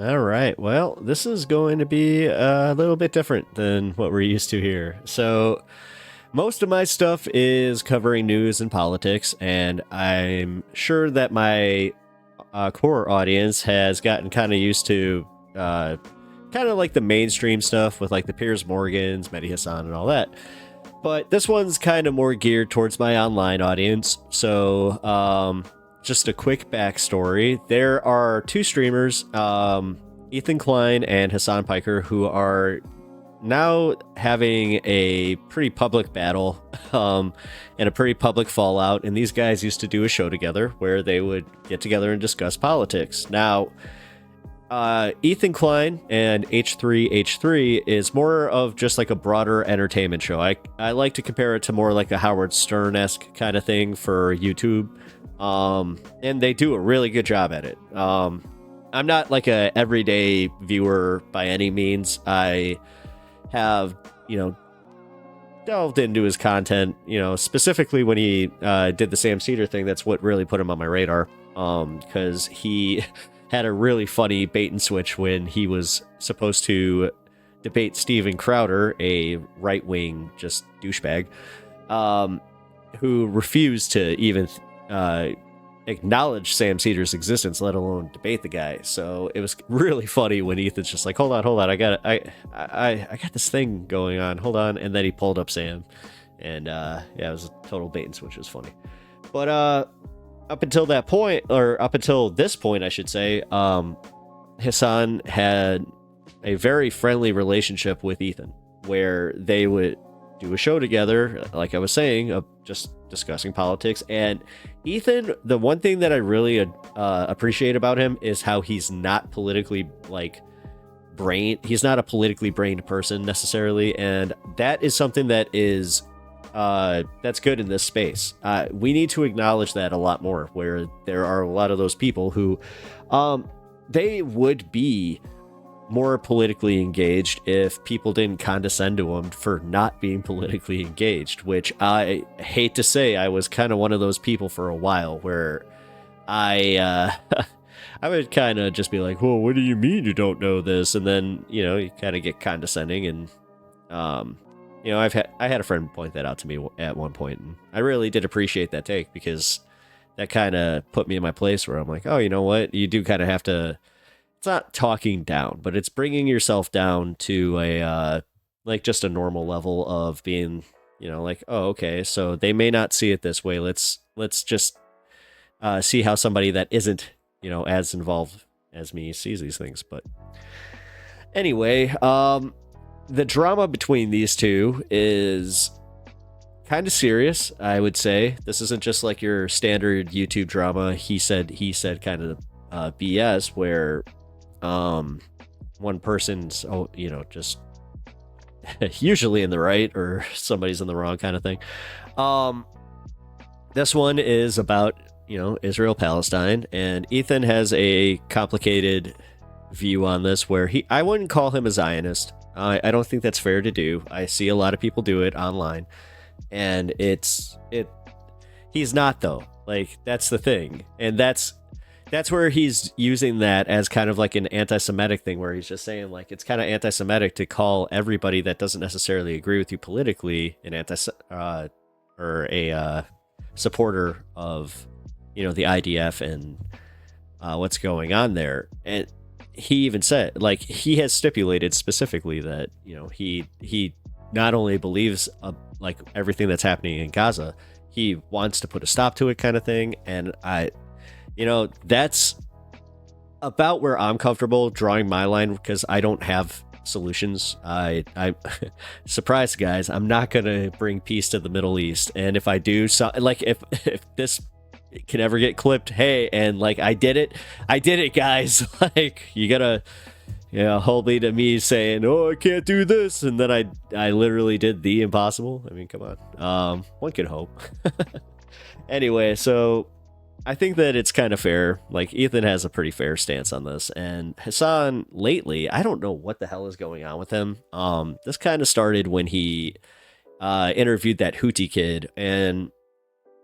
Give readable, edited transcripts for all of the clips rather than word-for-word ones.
All right. Well, this is going to be a little bit different than what we're used to here. So, most of my stuff is covering news and politics, and I'm sure that my core audience has gotten kind of used to kind of like the mainstream stuff with like the Piers Morgans, Mehdi Hassan, and all that. But this one's kind of more geared towards my online audience. So, just a quick backstory. There are two streamers, Ethan Klein and Hasan Piker, who are now having a pretty public battle and a pretty public fallout. And these guys used to do a show together where they would get together and discuss politics. Now, Ethan Klein and H3H3 is more of just like a broader entertainment show. I like to compare it to more like a Howard Stern-esque kind of thing for YouTube. And they do a really good job at it. I'm not like a everyday viewer by any means. I have, delved into his content, specifically when he did the Sam Cedar thing. That's what really put him on my radar. Because he had a really funny bait and switch when he was supposed to debate Steven Crowder, a right-wing just douchebag, who refused to even acknowledge Sam Cedar's existence, let alone debate the guy. So it was really funny when Ethan's just like, hold on, I got this thing going on, hold on, and then he pulled up Sam, and it was a total bait and switch. It was funny. But up until that point, or up until this point, I should say, Hasan had a very friendly relationship with Ethan, where they would do a show together, like I was saying, just discussing politics. And Ethan, the one thing that I really appreciate about him is how he's not politically he's not a politically brained person necessarily, and that is something that is that's good in this space. We need to acknowledge that a lot more, where there are a lot of those people who they would be more politically engaged if people didn't condescend to them for not being politically engaged, which I hate to say. I was kind of one of those people for a while where I would kind of just be like, well, what do you mean you don't know this? And then, you kind of get condescending, and I had a friend point that out to me at one point, and I really did appreciate that take, because that kind of put me in my place where I'm like, oh, you know what? You do kind of have to, it's not talking down, but it's bringing yourself down to a, just a normal level of being, like, oh, okay, so they may not see it this way. Let's just see how somebody that isn't, as involved as me sees these things. But anyway, the drama between these two is kind of serious, I would say. This isn't just like your standard YouTube drama, he said kind of BS, where one person's just usually in the right or somebody's in the wrong kind of thing. This one is about Israel-Palestine, and Ethan has a complicated view on this, where I wouldn't call him a Zionist. I don't think that's fair to do. I see a lot of people do it online, and he's not, though. Like, that's the thing, and that's where he's using that as kind of like an anti-Semitic thing, where he's just saying, like, it's kind of anti-Semitic to call everybody that doesn't necessarily agree with you politically an or a supporter of the IDF and what's going on there. And he even said, like, he has stipulated specifically that he not only believes like everything that's happening in Gaza, he wants to put a stop to it, kind of thing. And that's about where I'm comfortable drawing my line, because I don't have solutions. I surprise, guys, I'm not gonna bring peace to the Middle East. And if I do, so like if this can ever get clipped, hey, and like I did it, guys. Like, you gotta hold me to me saying, oh, I can't do this, and then I literally did the impossible. I mean, come on. One can hope. Anyway, so I think that it's kind of fair. Like, Ethan has a pretty fair stance on this, and Hasan lately, I don't know what the hell is going on with him. This kind of started when he interviewed that Houthi kid, and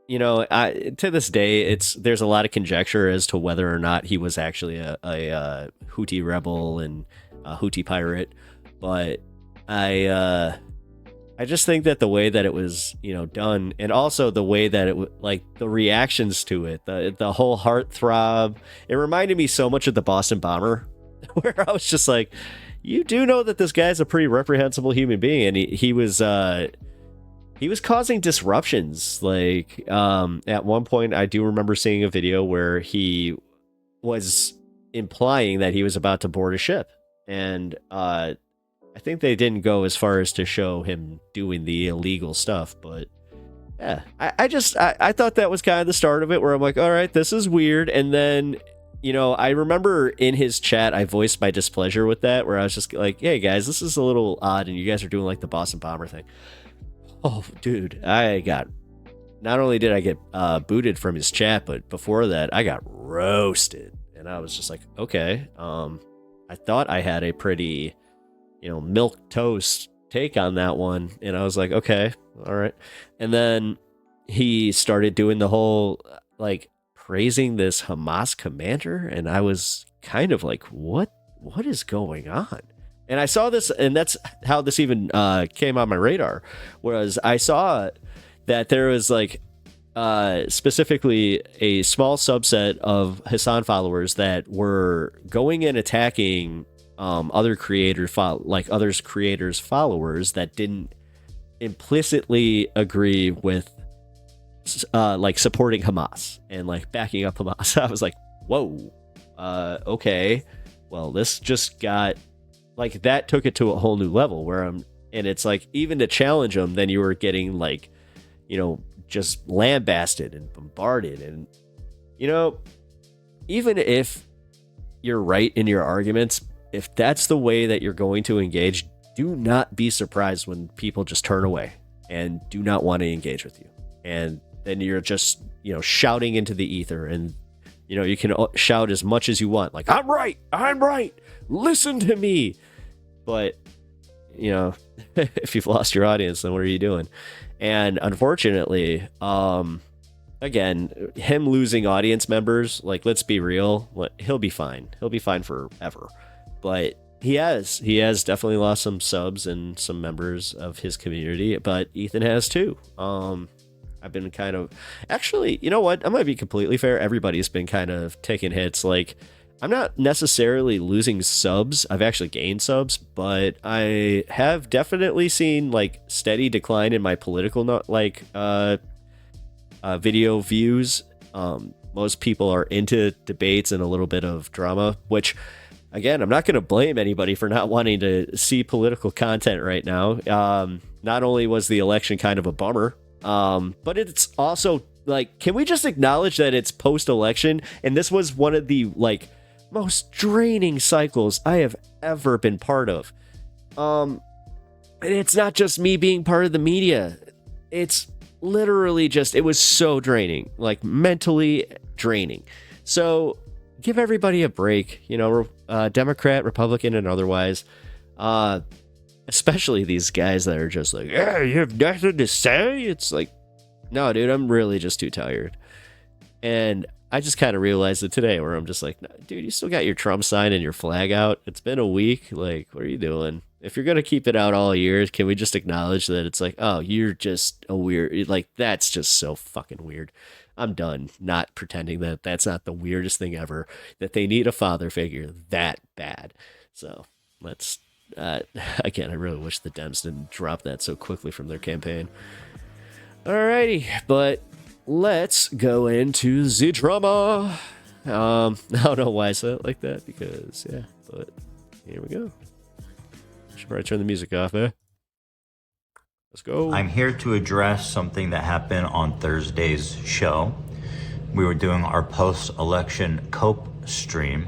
to this day, there's a lot of conjecture as to whether or not he was actually a Houthi rebel and a Houthi pirate, but I just think that the way that it was, done, and also the way that like the reactions to it, the whole heartthrob, it reminded me so much of the Boston bomber, where I was just like, you do know that this guy's a pretty reprehensible human being, and he was causing disruptions. Like, at one point, I do remember seeing a video where he was implying that he was about to board a ship. And I think they didn't go as far as to show him doing the illegal stuff. But yeah, I thought that was kind of the start of it, where I'm like, all right, this is weird. And then, I remember in his chat, I voiced my displeasure with that, where I was just like, hey guys, this is a little odd, and you guys are doing like the Boston bomber thing. Oh, dude, not only did I get booted from his chat, but before that, I got roasted. And I was just like, okay, I thought I had a pretty, milk toast take on that one. And I was like, okay, all right. And then he started doing the whole, like, praising this Hamas commander. And I was kind of like, what is going on? And I saw this, and that's how this even came on my radar, whereas I saw that there was like specifically a small subset of Hasan followers that were going and attacking other creators' followers that didn't implicitly agree with like supporting Hamas and like backing up Hamas. I was like, whoa, okay, well, this just got. Like, that took it to a whole new level and it's like, even to challenge them, then you were getting like, just lambasted and bombarded. And, even if you're right in your arguments, if that's the way that you're going to engage, do not be surprised when people just turn away and do not want to engage with you. And then you're just, shouting into the ether, and, you can shout as much as you want. Like, I'm right. Listen to me. But, if you've lost your audience, then what are you doing? And unfortunately, again, him losing audience members, like, let's be real, he'll be fine. He'll be fine forever. But he has definitely lost some subs and some members of his community, but Ethan has too. I've been kind of, actually, you know what? I'm going to be completely fair. Everybody's been kind of taking hits. Like, I'm not necessarily losing subs. I've actually gained subs, but I have definitely seen like steady decline in my political video views. Most people are into debates and a little bit of drama, which, again, I'm not going to blame anybody for not wanting to see political content right now. Not only was the election kind of a bummer, but it's also like, can we just acknowledge that it's post-election, and this was one of the like most draining cycles I have ever been part of. And it's not just me being part of the media. It's literally just, it was so draining, like mentally draining. So give everybody a break, Democrat, Republican, and otherwise. Especially these guys that are just like, yeah, you have nothing to say. It's like, no, dude, I'm really just too tired. And I just kind of realized it today, where I'm just like, no, dude, you still got your Trump sign and your flag out. It's been a week. Like, what are you doing? If you're going to keep it out all year, can we just acknowledge that it's like, oh, you're just a weird, like, that's just so fucking weird. I'm done not pretending that that's not the weirdest thing ever, that they need a father figure that bad. So let's, again, I really wish the Dems didn't drop that so quickly from their campaign. Alrighty, but let's go into the drama. I don't know why I said it like that, because, yeah, but here we go. I should probably turn the music off, eh? Let's go. I'm here to address something that happened on Thursday's show. We were doing our post-election cope stream,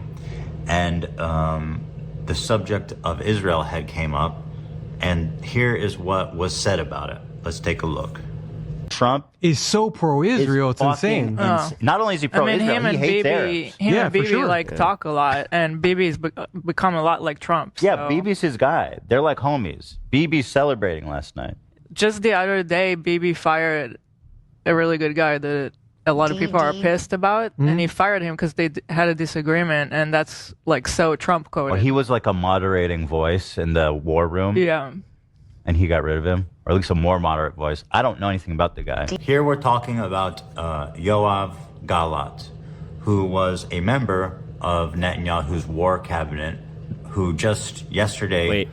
and the subject of Israel had came up, and here is what was said about it. Let's take a look. Trump is so pro-Israel, it's insane. Not only is he pro-Israel, he hates Arabs. Him and Bibi talk a lot, and Bibi's become a lot like Trump. Yeah, so. Bibi's his guy. They're like homies. Bibi's celebrating last night. Just the other day, Bibi fired a really good guy that a lot of people are pissed about, and he fired him because they had a disagreement, and that's like so Trump coded. Well, he was like a moderating voice in the war room. Yeah. And he got rid of him, or at least a more moderate voice. I don't know anything about the guy. Here we're talking about Yoav Gallant, who was a member of Netanyahu's war cabinet, who just yesterday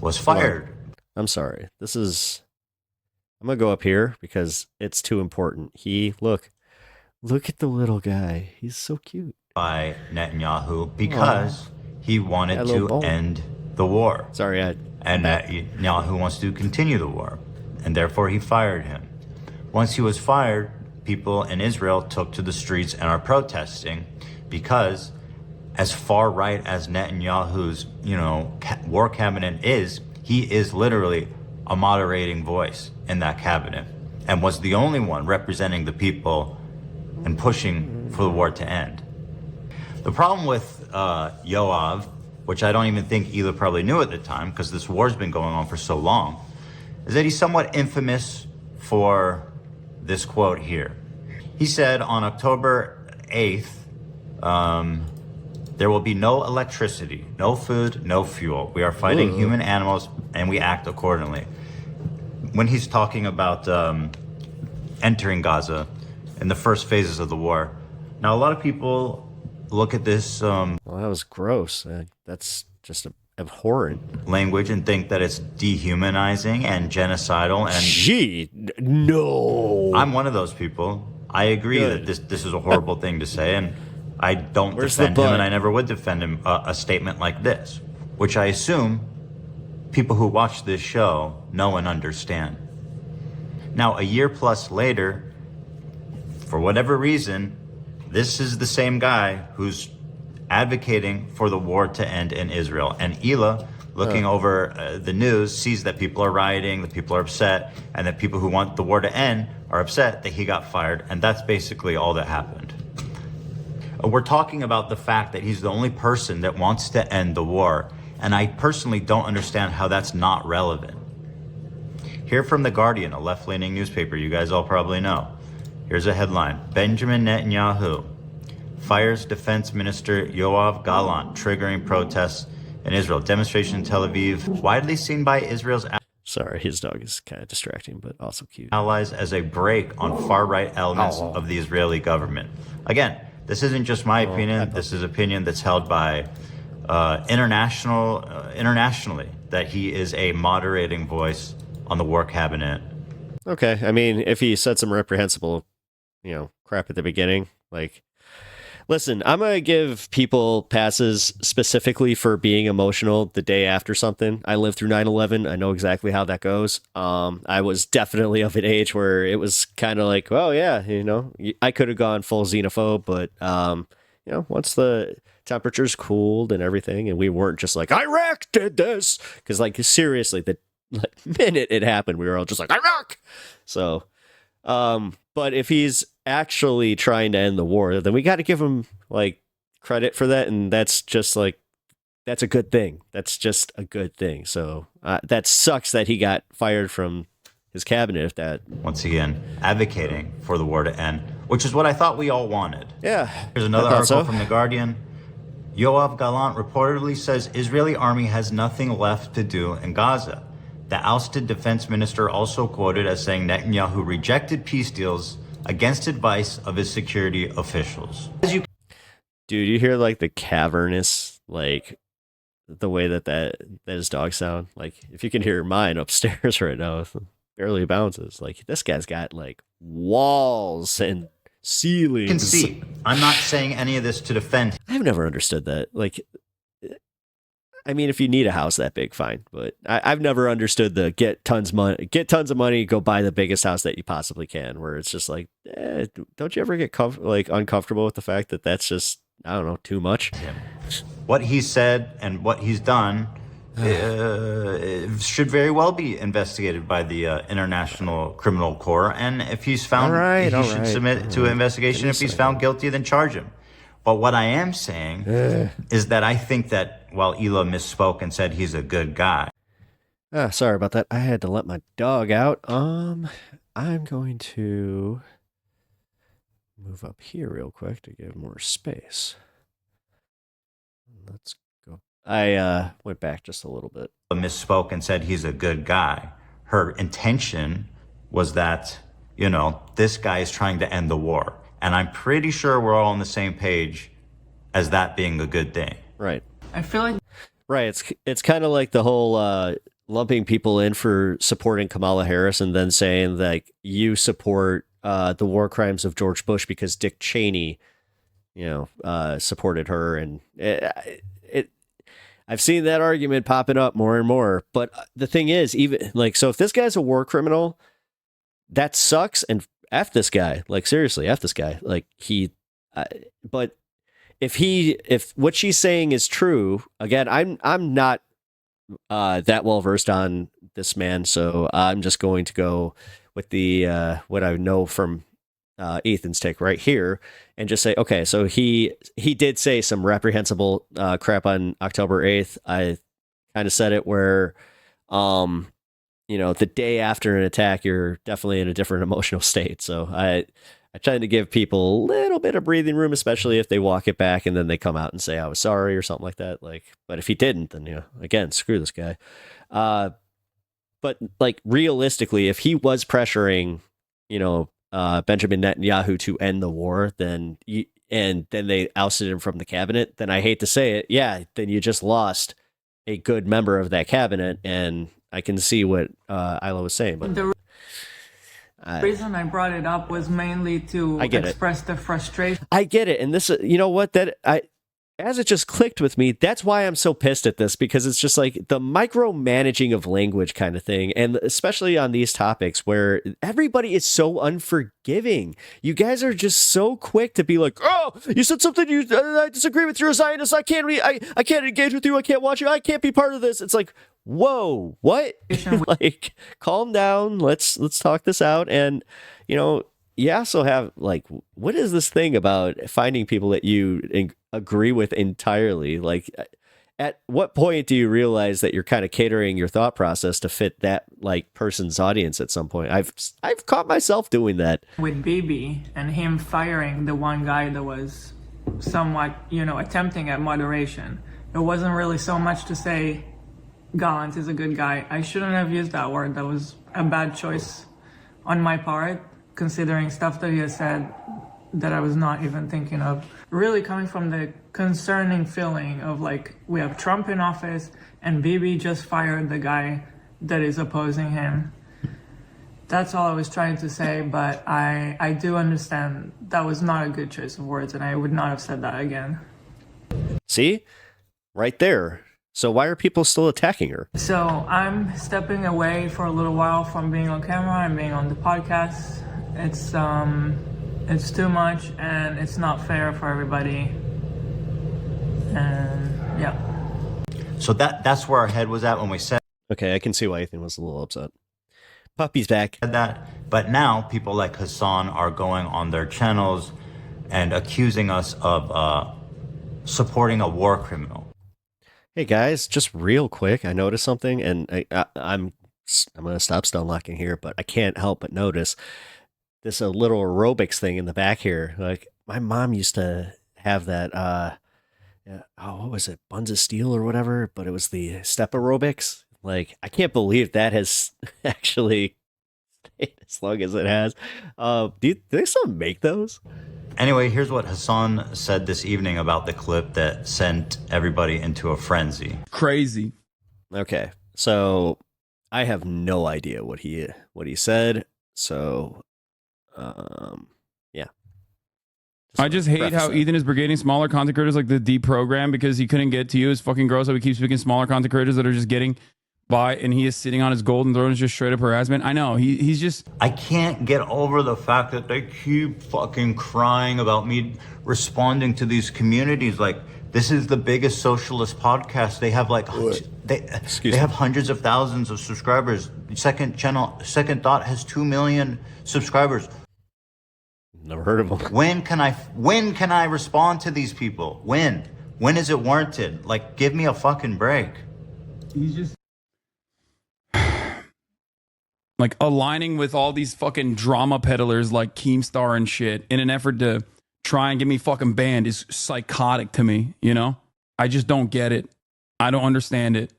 was fired. I'm sorry. I'm going to go up here because it's too important. Look at the little guy. He's so cute. By Netanyahu because he wanted to end the war. Sorry, and Netanyahu wants to continue the war, and therefore he fired him. Once he was fired, people in Israel took to the streets and are protesting because, as far right as Netanyahu's, war cabinet is, he is literally a moderating voice in that cabinet, and was the only one representing the people and pushing for the war to end. The problem with Yoav, which I don't even think Ela probably knew at the time, because this war's been going on for so long, is that he's somewhat infamous for this quote here. He said on October 8th, there will be no electricity, no food, no fuel. We are fighting human animals, and we act accordingly. When he's talking about entering Gaza in the first phases of the war. Now, a lot of people look at this well, that was gross. That's just abhorrent language and think that it's dehumanizing and genocidal. And no, I'm one of those people. I agree that this is a horrible thing to say, and I don't defend him, and I never would defend him. A statement like this, which I assume people who watch this show know and understand. Now, a year plus later, for whatever reason, this is the same guy who's advocating for the war to end in Israel. And Ela, looking over the news, sees that people are rioting, that people are upset, and that people who want the war to end are upset that he got fired. And that's basically all that happened. We're talking about the fact that he's the only person that wants to end the war. And I personally don't understand how that's not relevant. Here from The Guardian, a left-leaning newspaper you guys all probably know. Here's a headline: Benjamin Netanyahu fires Defense Minister Yoav Gallant, triggering protests in Israel. Demonstration in Tel Aviv, widely seen by Israel's Sorry, his dog is kind of distracting, but also cute. Allies as a break on far-right elements of the Israeli government. Again, this isn't just my opinion. This is opinion that's held by internationally, that he is a moderating voice on the war cabinet. Okay, I mean, if he said some reprehensible, crap at the beginning, like, listen, I'm going to give people passes specifically for being emotional the day after something. I lived through 9/11. I know exactly how that goes. I was definitely of an age where it was kind of like, well, yeah, I could have gone full xenophobe, but, once the temperatures cooled and everything, and we weren't just like, Iraq did this, because, like, seriously, the minute it happened, we were all just like, Iraq! So, but if he's actually trying to end the war, then we got to give him like credit for that, and that's just like, that's a good thing. That's just a good thing. So that sucks that he got fired from his cabinet. If that, once again, advocating for the war to end, which is what I thought we all wanted. Yeah. Here's another article from The Guardian. Yoav Gallant reportedly says Israeli army has nothing left to do in Gaza. The ousted defense minister also quoted as saying Netanyahu rejected peace deals against advice of his security officials. Dude, you hear like the cavernous, like the way that his dogs sound. Like if you can hear mine upstairs right now, it barely bounces. Like this guy's got like walls and ceilings. You can see, I'm not saying any of this to defend. I've never understood that. Like, I mean, if you need a house that big, fine. But I've never understood the get tons of money, go buy the biggest house that you possibly can. Where it's just like, don't you ever get uncomfortable with the fact that that's just, I don't know, too much? What he said and what he's done should very well be investigated by the International Criminal Court. And if he's found, he should submit to an investigation. If he's found guilty, then charge him. But what I am saying is that I think that while Ela misspoke and said he's a good guy. Sorry about that. I had to let my dog out. I'm going to move up here real quick to give more space. Let's go. I went back just a little bit. Misspoke and said he's a good guy. Her intention was that, you know, this guy is trying to end the war. And I'm pretty sure we're all on the same page as that being a good thing. Right. I feel like Right. It's kind of like the whole lumping people in for supporting Kamala Harris and then saying like you support the war crimes of George Bush because Dick Cheney, supported her, and I've seen that argument popping up more and more. But the thing is, even like, so if this guy's a war criminal, that sucks. And F this guy, like seriously, F this guy. Like but if what she's saying is true, again, I'm not that well versed on this man, so I'm just going to go with the what I know from Ethan's take right here, and just say, okay, so he did say some reprehensible crap on October 8th. I kind of said it where, the day after an attack, you're definitely in a different emotional state. So I try to give people a little bit of breathing room, especially if they walk it back and then they come out and say I was sorry or something like that. Like, but if he didn't, then again, screw this guy. But like realistically, if he was pressuring, Benjamin Netanyahu to end the war, then then they ousted him from the cabinet, then I hate to say it, then you just lost a good member of that cabinet, and I can see what Isla was saying, but. the reason I brought it up was mainly to express the frustration. I get it. And this, as it just clicked with me, that's why I'm so pissed at this, because it's just like the micromanaging of language kind of thing. And especially on these topics where everybody is so unforgiving. You guys are just so quick to be like, oh, you said something, I disagree with, you're a Zionist, I can't engage with you, I can't watch you, I can't be part of this. It's like, whoa, what? Like, calm down. Let's talk this out. And, you also have like, what is this thing about finding people that you agree with entirely? Like, at what point do you realize that you're kind of catering your thought process to fit that like person's audience at some point? I've caught myself doing that with Bibi and him firing the one guy that was somewhat, attempting at moderation. It wasn't really so much to say Gallant is a good guy. I shouldn't have used that word. That was a bad choice on my part, considering stuff that he has said that I was not even thinking of. Really coming from the concerning feeling of like, we have Trump in office and Bibi just fired the guy that is opposing him. That's all I was trying to say, but I do understand that was not a good choice of words, and I would not have said that again. See? Right there. So why are people still attacking her? So I'm stepping away for a little while from being on camera and being on the podcast. It's too much and it's not fair for everybody. And yeah. So that's where our head was at when we said. Okay, I can see why Ethan was a little upset. Puppy's back. That, but now people like Hasan are going on their channels and accusing us of supporting a war criminal. Hey guys, just real quick, I noticed something, and I'm going to stop stun locking here, but I can't help but notice this little aerobics thing in the back here. Like, my mom used to have that, what was it, Buns of Steel or whatever, but it was the step aerobics. Like, I can't believe that has actually stayed as long as it has. Do they still make those? Anyway, here's what Hasan said this evening about the clip that sent everybody into a frenzy. Crazy. Okay, so I have no idea what he said. So, yeah. I just hate how Ethan is brigading smaller content creators like the D program because he couldn't get to you. It's fucking gross how he keeps picking smaller content creators that are just getting by, and he is sitting on his golden throne. Is just straight up harassment. I know he's just. I can't get over the fact that they keep fucking crying about me responding to these communities. Like, this is the biggest socialist podcast. They have like they have hundreds of thousands of subscribers. Second Thought has 2 million subscribers. Never heard of them. When can I respond to these people? When is it warranted? Like, give me a fucking break. He's just. like aligning with all these fucking drama peddlers like Keemstar and shit in an effort to try and get me fucking banned is psychotic to me, you know? I just don't get it. I don't understand it.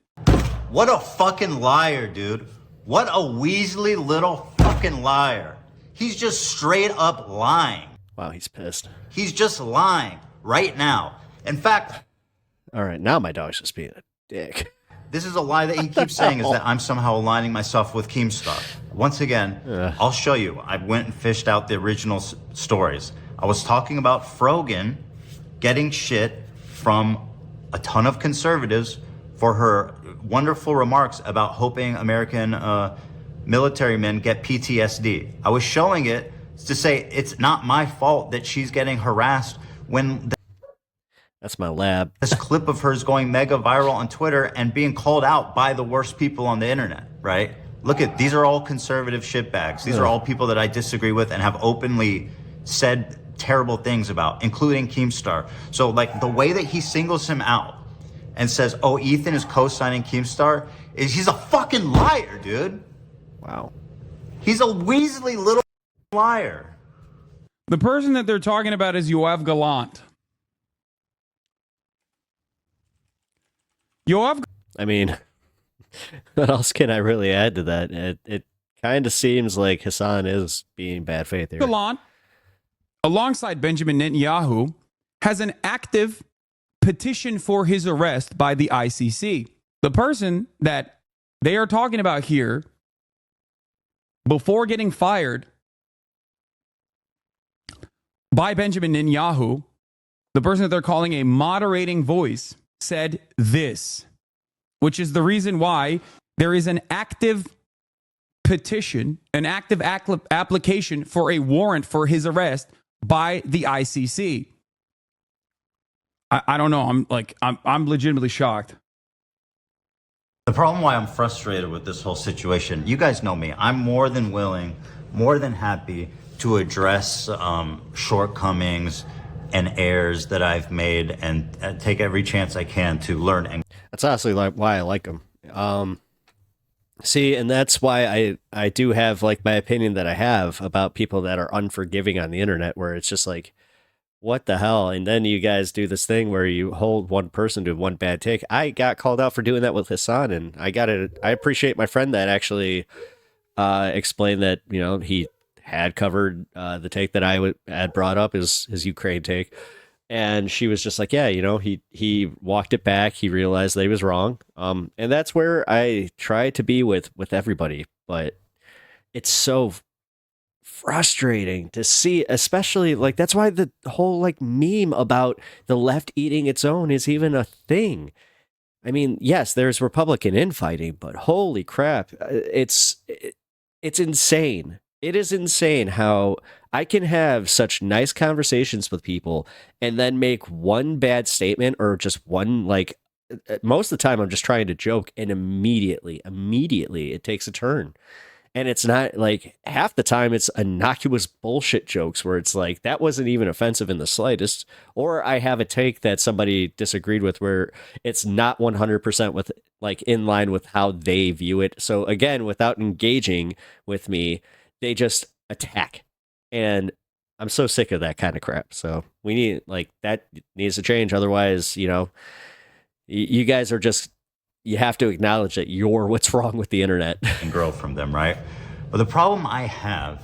What a fucking liar, dude. What a Weasley little fucking liar. He's just straight up lying. Wow, he's pissed. He's just lying right now. In fact... All right, now my dog's just being a dick. This is a lie that he keeps saying, is that I'm somehow aligning myself with Keemstar. Once again, I'll show you. I went and fished out the original stories. I was talking about Frogan getting shit from a ton of conservatives for her wonderful remarks about hoping American military men get PTSD. I was showing it to say it's not my fault that she's getting harassed when... That's my lab. This clip of hers going mega viral on Twitter and being called out by the worst people on the internet, right? Look at, these are all conservative shitbags. These are all people that I disagree with and have openly said terrible things about, including Keemstar. So like the way that he singles him out and says, oh, Ethan is co-signing Keemstar, is he's a fucking liar, dude. Wow. He's a Weasley little liar. The person that they're talking about is Yoav Gallant. I mean, what else can I really add to that? It kind of seems like Hasan is being bad faith here. Gallant, alongside Benjamin Netanyahu, has an active petition for his arrest by the ICC. The person that they are talking about here, before getting fired by Benjamin Netanyahu, the person that they're calling a moderating voice, said this, which is the reason why there is an active petition, an active application for a warrant for his arrest by the ICC. I don't know. I'm legitimately shocked. The problem why I'm frustrated with this whole situation, you guys know me. I'm more than willing, more than happy to address shortcomings and errors that I've made and take every chance I can to learn. And that's honestly why I like him. See, and that's why I do have like my opinion that I have about people that are unforgiving on the internet, where it's just like, what the hell? And then you guys do this thing where you hold one person to one bad take. I got called out for doing that with Hasan, and I appreciate my friend that actually explained that, you know, he had covered the take that I had brought up, his Ukraine take. And she was just like, yeah, you know, he walked it back. He realized that he was wrong. And that's where I try to be with everybody. But it's so frustrating to see, especially like, that's why the whole like meme about the left eating its own is even a thing. I mean, yes, there's Republican infighting, but holy crap, it's insane. It is insane how I can have such nice conversations with people and then make one bad statement or just one, like, most of the time I'm just trying to joke, and immediately it takes a turn. And it's not like, half the time it's innocuous bullshit jokes where it's like, that wasn't even offensive in the slightest. Or I have a take that somebody disagreed with where it's not 100% with, like, in line with how they view it. So again, without engaging with me, they just attack. And I'm so sick of that kind of crap. So we need, like, that needs to change. Otherwise, you know, you guys are just, you have to acknowledge that you're what's wrong with the internet. And grow from them, right? But the problem I have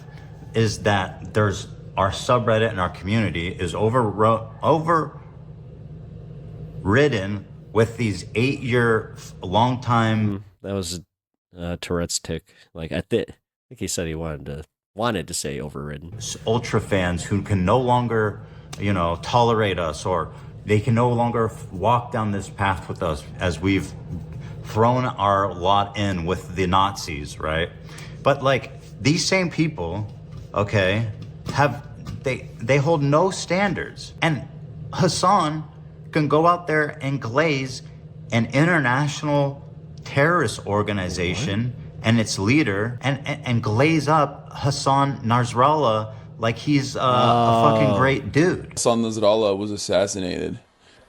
is that there's our subreddit and our community is overridden with these 8-year long time. That was Tourette's tick. Like, I think he said he wanted to say overridden. Ultra fans who can no longer, you know, tolerate us, or they can no longer walk down this path with us as we've thrown our lot in with the Nazis, right? But like, these same people, okay, they hold no standards. And Hasan can go out there and glaze an international terrorist organization and its leader and glaze up Hassan Nasrallah like he's a fucking great dude. Hassan Nasrallah was assassinated.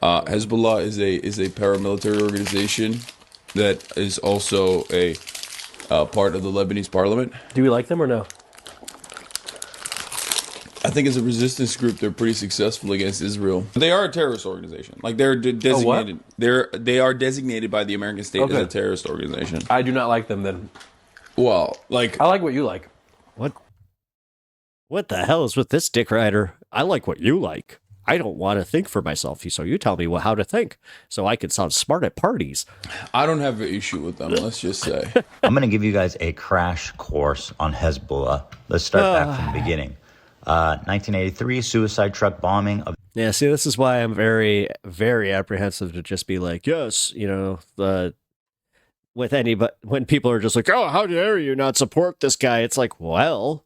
Hezbollah is a paramilitary organization that is also a part of the Lebanese parliament. Do we like them or no? I think as a resistance group, they're pretty successful against Israel. They are a terrorist organization. Like they're designated. They are designated by the American state as a terrorist organization. I do not like them then. Well, like I like what you like. What the hell is with this dick rider? I like what you like. I don't want to think for myself, so you tell me how to think, so I can sound smart at parties. I don't have an issue with them. Let's just say. I'm going to give you guys a crash course on Hezbollah. Let's start back from the beginning. 1983 suicide truck bombing of. Yeah, see, this is why I'm very, very apprehensive to just be like, yes, with anybody, when people are just like, oh, how dare you not support this guy? It's like, well,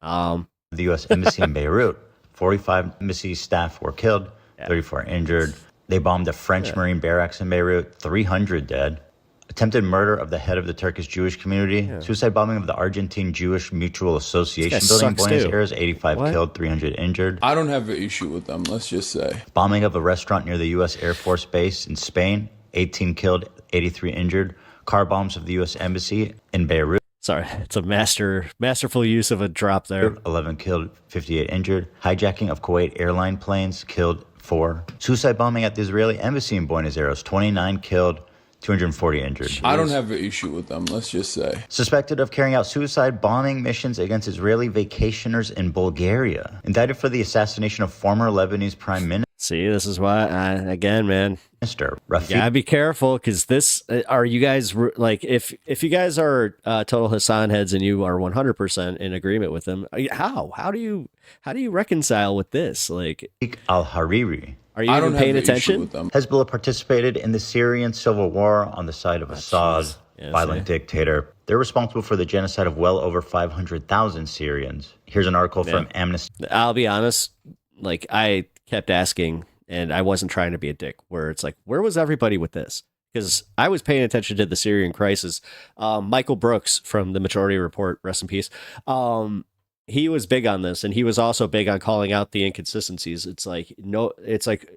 the U.S. Embassy in Beirut. 45 embassy staff were killed, 34 injured. They bombed a French Marine barracks in Beirut, 300 dead. Attempted murder of the head of the Turkish Jewish community. Suicide bombing of the Argentine Jewish Mutual Association building in Buenos Aires, 85 killed, 300 injured. I don't have an issue with them, let's just say. Bombing of a restaurant near the U.S. Air Force Base in Spain, 18 killed, 83 injured. Car bombs of the U.S. Embassy in Beirut. Sorry, it's a masterful use of a drop there. 11 killed, 58 injured. Hijacking of Kuwait airline planes, killed 4. Suicide bombing at the Israeli embassy in Buenos Aires, 29 killed, 240 injured. I don't have an issue with them, let's just say. Suspected of carrying out suicide bombing missions against Israeli vacationers in Bulgaria. Indicted for the assassination of former Lebanese Prime Minister. See, this is why, again, man, Rafiq. you gotta be careful, because this, are you guys, like, if you guys are total Hasan heads and you are 100% in agreement with them, how do you reconcile with this? Like, al-Hariri. Are you even paying attention? Hezbollah participated in the Syrian civil war on the side of Assad, violent dictator. They're responsible for the genocide of well over 500,000 Syrians. Here's an article from Amnesty. I'll be honest, like, I kept asking, and I wasn't trying to be a dick, where it's like, where was everybody with this? Because I was paying attention to the Syrian crisis. Michael Brooks from the Majority Report, rest in peace, he was big on this, and he was also big on calling out the inconsistencies. It's like,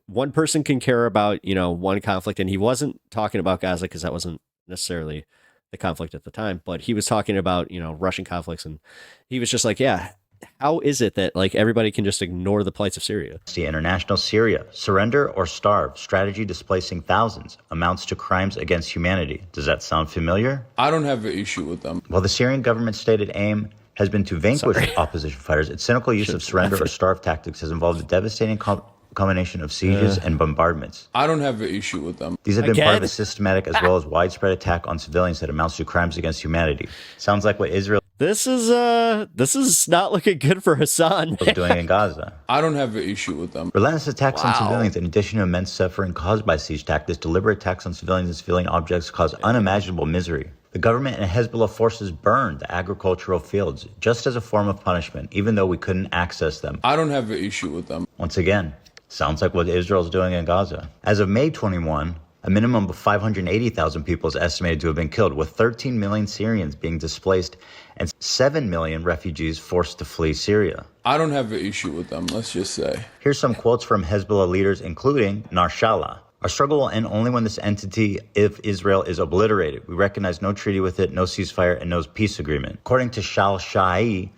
one person can care about, one conflict, and he wasn't talking about Gaza because that wasn't necessarily the conflict at the time, but he was talking about, Russian conflicts, and he was just like, yeah, how is it that, like, everybody can just ignore the plights of Syria? The International Syria, surrender or starve, strategy displacing thousands, amounts to crimes against humanity. Does that sound familiar? I don't have an issue with them. Well, the Syrian government's stated aim has been to vanquish opposition fighters. Its cynical use of surrender or starve tactics has involved a devastating combination of sieges and bombardments. I don't have an issue with them. These have been part of a systematic as well as widespread attack on civilians that amounts to crimes against humanity. Sounds like what Israel This is not looking good for Hasan is doing in Gaza. I don't have an issue with them. Relentless attacks on civilians, in addition to immense suffering caused by siege tactics, deliberate attacks on civilians and civilian objects cause unimaginable misery. The government and Hezbollah forces burned the agricultural fields just as a form of punishment, even though we couldn't access them. I don't have an issue with them. Once again, sounds like what Israel's doing in Gaza. As of May 21, a minimum of 580,000 people is estimated to have been killed, with 13 million Syrians being displaced and 7 million refugees forced to flee Syria. I don't have an issue with them, let's just say. Here's some quotes from Hezbollah leaders, including Narshallah. Our struggle will end only when this entity, if Israel, is obliterated. We recognize no treaty with it, no ceasefire, and no peace agreement. According to Shal Shai,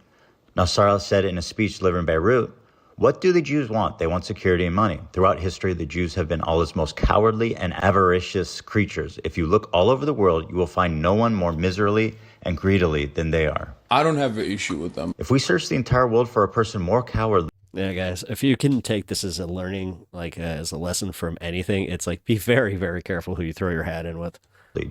Nasrallah said in a speech delivered in Beirut, what do the Jews want? They want security and money. Throughout history, the Jews have been Allah's most cowardly and avaricious creatures. If you look all over the world, you will find no one more miserly and greedily than they are. I don't have an issue with them. If we search the entire world for a person more cowardly. Yeah, guys, if you can take this as a learning, like as a lesson from anything, it's like, be very, very careful who you throw your hat in with.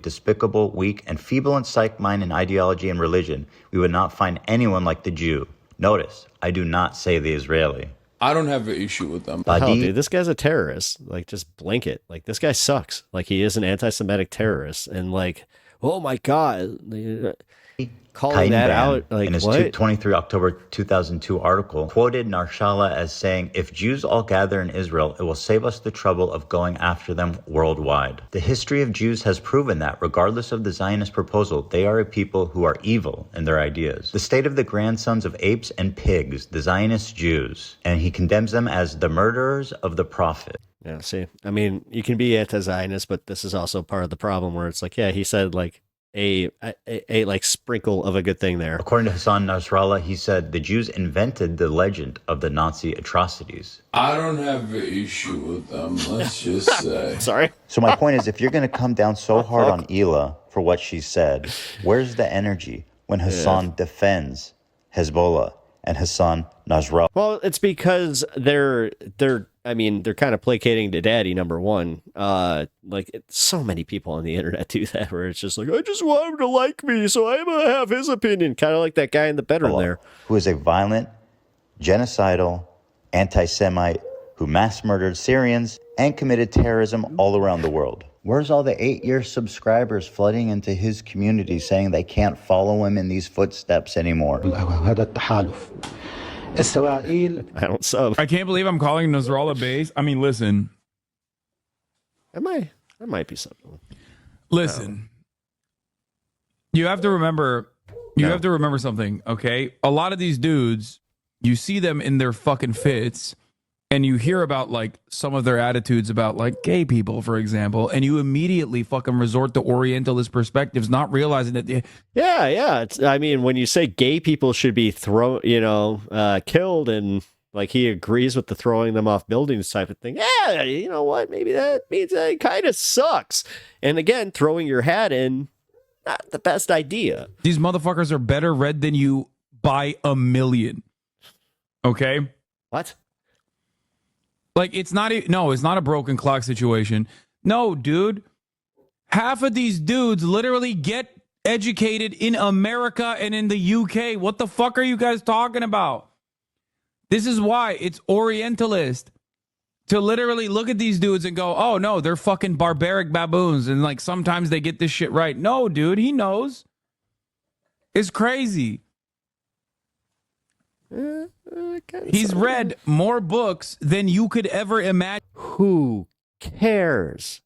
Despicable, weak, and feeble in psych, mind, and ideology and religion, we would not find anyone like the Jew. Notice, I do not say the Israeli. I don't have an issue with them. Hell, dude, this guy's a terrorist. Like, just blink it. Like, this guy sucks. Like, he is an anti-Semitic terrorist. And, like, oh my God. Calling that out, like, in his what? 23 October 2002 article, quoted Narshallah as saying, if Jews all gather in Israel, it will save us the trouble of going after them worldwide. The history of Jews has proven that, regardless of the Zionist proposal, they are a people who are evil in their ideas. The state of the grandsons of apes and pigs, the Zionist Jews, and he condemns them as the murderers of the prophet. Yeah, see, I mean, you can be anti-Zionist, but this is also part of the problem where it's like, yeah, he said, like, a like sprinkle of a good thing there. According to Hassan Nasrallah, he said the Jews invented the legend of the Nazi atrocities. I don't have an issue with them, let's just say. Sorry. So my point is, if you're going to come down so hard on Hila for what she said, where's the energy when Hasan defends Hezbollah and Hassan Nasrallah? Well, it's because they're kind of placating to daddy, number one. So many people on the internet do that, where it's just like, I just want him to like me, so I'm going to have his opinion. Kind of like that guy in the bedroom there. Who is a violent, genocidal, anti-Semite who mass murdered Syrians and committed terrorism all around the world. Where's all the 8-year subscribers flooding into his community saying they can't follow him in these footsteps anymore? I don't sub. I can't believe I'm calling Nasrallah base. I mean, listen. That might be something. Listen. You have to remember something, okay? A lot of these dudes, you see them in their fucking fits, and you hear about like some of their attitudes about like gay people, for example, and you immediately fucking resort to Orientalist perspectives, not realizing that. Yeah. When you say gay people should be killed, and like he agrees with the throwing them off buildings type of thing. Yeah, you know what? Maybe that means that it kind of sucks. And again, throwing your hat in, not the best idea. These motherfuckers are better read than you by a million. Okay? What? Like, it's not a broken clock situation. No, dude. Half of these dudes literally get educated in America and in the UK. What the fuck are you guys talking about? This is why it's Orientalist to literally look at these dudes and go, oh, no, they're fucking barbaric baboons. And, like, sometimes they get this shit right. No, dude, he knows. It's crazy. He's read more books than you could ever imagine. Who cares?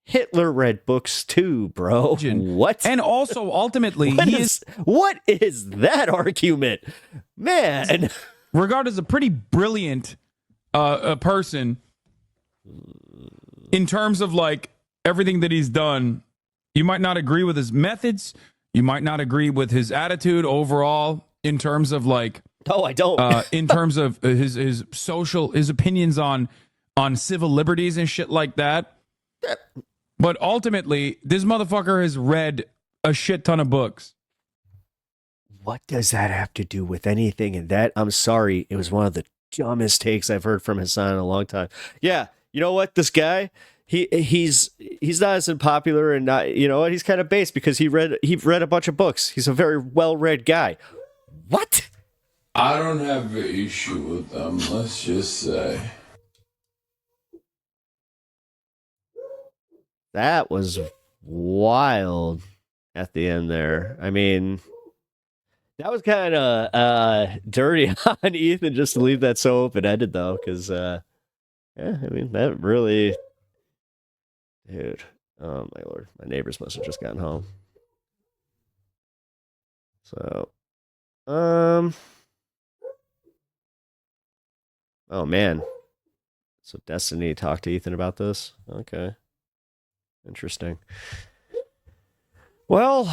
Hitler read books too, bro. What? And also, ultimately, what is that argument? Man. Regarded as a pretty brilliant person in terms of like everything that he's done. You might not agree with his methods. You might not agree with his attitude overall in terms of like. No, I don't. In terms of his opinions on civil liberties and shit like that. But ultimately, this motherfucker has read a shit ton of books. What does that have to do with anything? And that, I'm sorry, it was one of the dumbest takes I've heard from Hasan in a long time. Yeah, you know what? This guy, he's not as unpopular, and not, you know what? He's kind of base because he read a bunch of books. He's a very well-read guy. What? I don't have an issue with them, let's just say. That was wild at the end there. I mean, that was kind of dirty on Ethan just to leave that so open-ended, though, because, that really... Dude, oh my lord, my neighbors must have just gotten home. So, oh man. So Destiny talked to Ethan about this? Okay. Interesting. Well,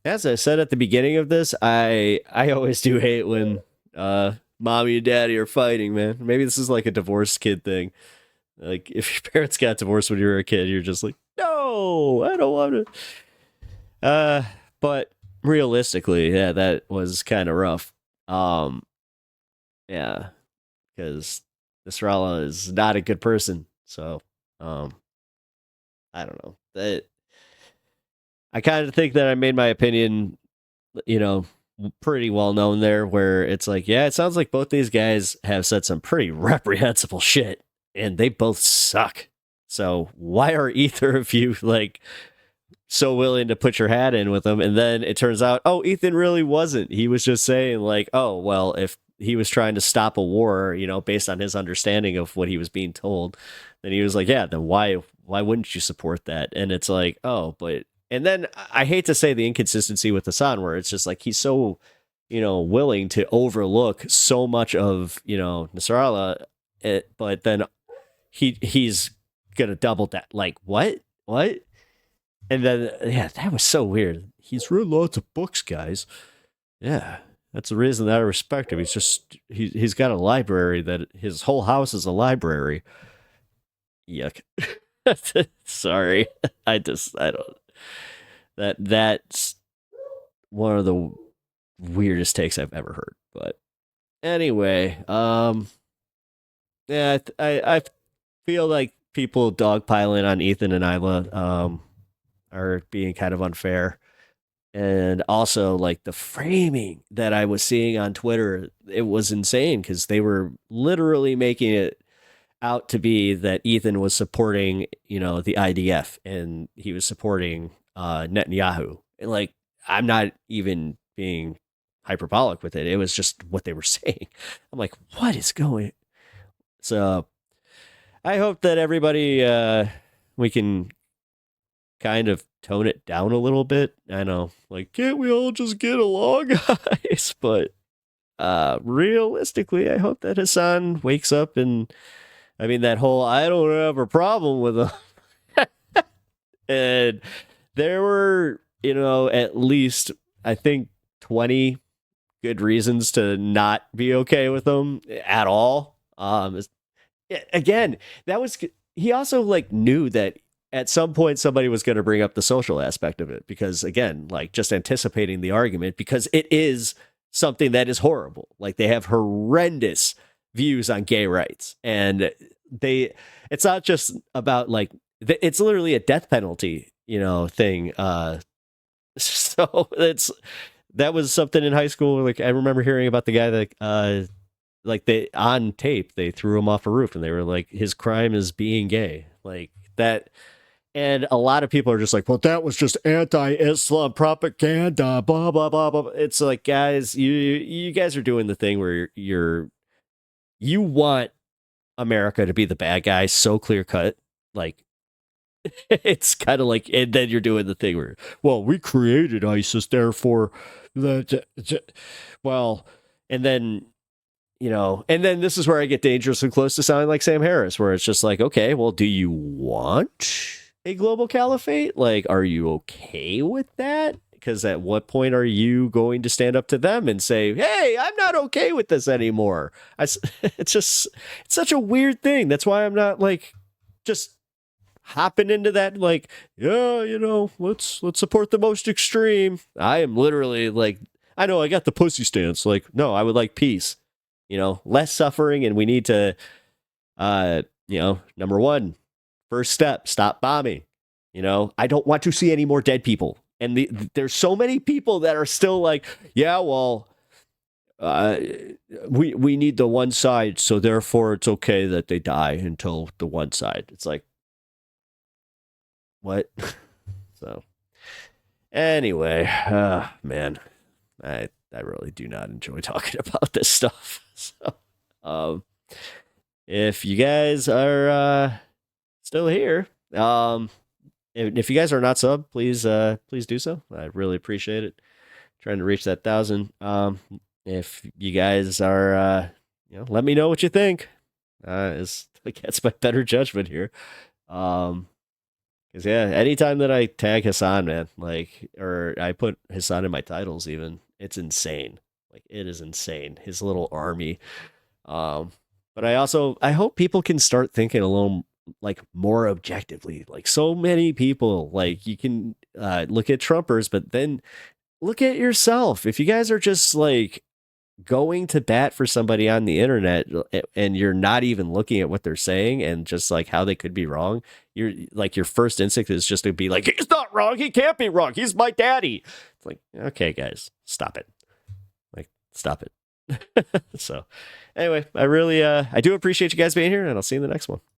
as I said at the beginning of this, I always do hate when mommy and daddy are fighting, man. Maybe this is like a divorced kid thing. Like if your parents got divorced when you were a kid, you're just like, no, I don't want to. But realistically, yeah, that was kind of rough. Yeah, because Nasrallah is not a good person. So, I don't know. That I kind of think that I made my opinion, pretty well known there, where it's like, yeah, it sounds like both these guys have said some pretty reprehensible shit, and they both suck. So why are either of you like so willing to put your hat in with them? And then it turns out, oh, Ethan really wasn't. He was just saying like, oh, well, if he was trying to stop a war, based on his understanding of what he was being told, then he was like, yeah, then why wouldn't you support that? And it's like, oh, but, and then I hate to say the inconsistency with Hasan, where it's just like, he's so, willing to overlook so much of, Nasrallah, but then he's going to double that. Like, what? And then, yeah, that was so weird. He's read lots of books, guys. Yeah, that's the reason that I respect him. He's got a library that his whole house is a library. Yuck. Sorry. I don't. That's one of the weirdest takes I've ever heard. But anyway, yeah, I feel like people dogpiling on Ethan and Isla are being kind of unfair. And also, like, the framing that I was seeing on Twitter, it was insane because they were literally making it out to be that Ethan was supporting, the IDF and he was supporting Netanyahu. And, like, I'm not even being hyperbolic with it. It was just what they were saying. I'm like, what is going? So I hope that everybody, we can kind of tone it down a little bit. I know, like, can't we all just get along, guys? But realistically, I hope that Hasan wakes up and, I mean, that whole I don't have a problem with him. And there were, at least, I think, 20 good reasons to not be okay with him at all. Again, he also, like, knew that at some point somebody was going to bring up the social aspect of it because, again, like, just anticipating the argument, because it is something that is horrible. Like, they have horrendous views on gay rights, and it's not just about, like, it's literally a death penalty, thing. So that was something in high school. Like, I remember hearing about the guy that, like, they on tape, they threw him off a roof and they were like, his crime is being gay, like that. And a lot of people are just like, well, that was just anti-Islam propaganda, blah, blah, blah, blah. It's like, guys, you guys are doing the thing where you want America to be the bad guy so clear cut. Like, it's kind of like, and then you're doing the thing where, well, we created ISIS, therefore, well, and then, and then this is where I get dangerously close to sounding like Sam Harris, where it's just like, okay, well, do you want a global caliphate? Like, are you okay with that? Because at what point are you going to stand up to them and say, hey, I'm not okay with this anymore? It's such a weird thing. That's why I'm not, like, just hopping into that, like, yeah, let's support the most extreme. I am literally like, I know I got the pussy stance. Like, no, I would like peace, less suffering. And we need to, number one, first step, stop bombing. I don't want to see any more dead people. And there's so many people that are still like, yeah, well, we need the one side, so therefore it's okay that they die until the one side. It's like, what? So anyway, man, I really do not enjoy talking about this stuff. So, if you guys are still here, if you guys are not sub, please do so. I really appreciate it. Trying to reach that 1,000. If you guys are, let me know what you think. Is against my better judgment here. Because, yeah, anytime that I tag Hasan, man, like, or I put Hasan in my titles, even, it's insane. Like, it is insane. His little army. But I hope people can start thinking a little, like, more objectively. Like, so many people, like, you can look at Trumpers, but then look at yourself. If you guys are just, like, going to bat for somebody on the internet and you're not even looking at what they're saying and just, like, how they could be wrong, you're like, your first instinct is just to be like, he's not wrong, he can't be wrong, he's my daddy. It's like, okay, guys, stop it. Like, stop it. So anyway, I do appreciate you guys being here, and I'll see you in the next one.